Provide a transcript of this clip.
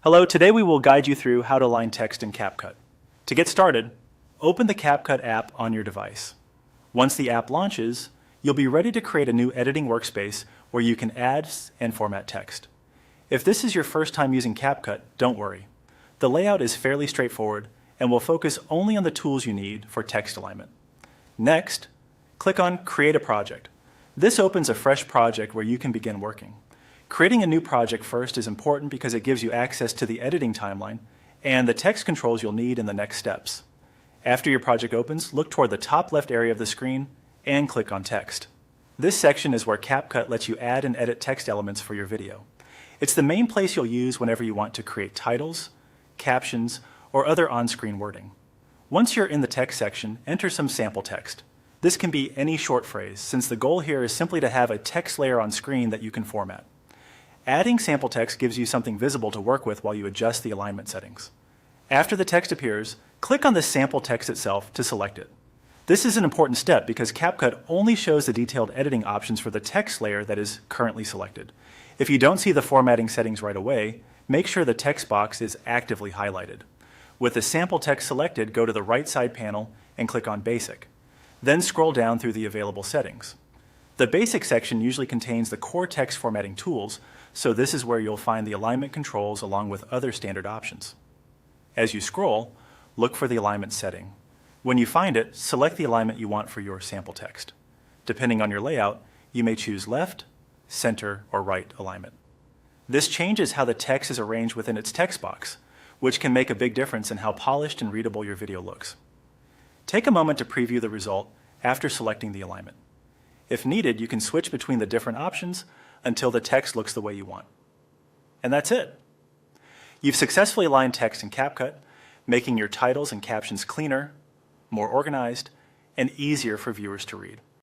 Hello, today we will guide you through how to align text in CapCut. To get started, open the CapCut app on your device. Once the app launches, you'll be ready to create a new editing workspace where you can add and format text. If this is your first time using CapCut, don't worry. The layout is fairly straightforward and will focus only on the tools you need for text alignment. Next, click on Create a Project. This opens a fresh project where you can begin working. Creating a new project first is important because it gives you access to the editing timeline and the text controls you'll need in the next steps. After your project opens, look toward the top left area of the screen and click on Text. This section is where CapCut lets you add and edit text elements for your video. It's the main place you'll use whenever you want to create titles, captions, or other on-screen wording. Once you're in the text section, enter some sample text. This can be any short phrase, since the goal here is simply to have a text layer on screen that you can format. Adding sample text gives you something visible to work with while you adjust the alignment settings. After the text appears, click on the sample text itself to select it. This is an important step because CapCut only shows the detailed editing options for the text layer that is currently selected. If you don't see the formatting settings right away, make sure the text box is actively highlighted. With the sample text selected, go to the right side panel and click on Basic. Then scroll down through the available settings. The Basic section usually contains the core text formatting tools, so this is where you'll find the alignment controls along with other standard options. As you scroll, look for the alignment setting. When you find it, select the alignment you want for your sample text. Depending on your layout, you may choose left, center, or right alignment. This changes how the text is arranged within its text box, which can make a big difference in how polished and readable your video looks. Take a moment to preview the result after selecting the alignment. If needed, you can switch between the different options until the text looks the way you want. And that's it. You've successfully aligned text in CapCut, making your titles and captions cleaner, more organized, and easier for viewers to read.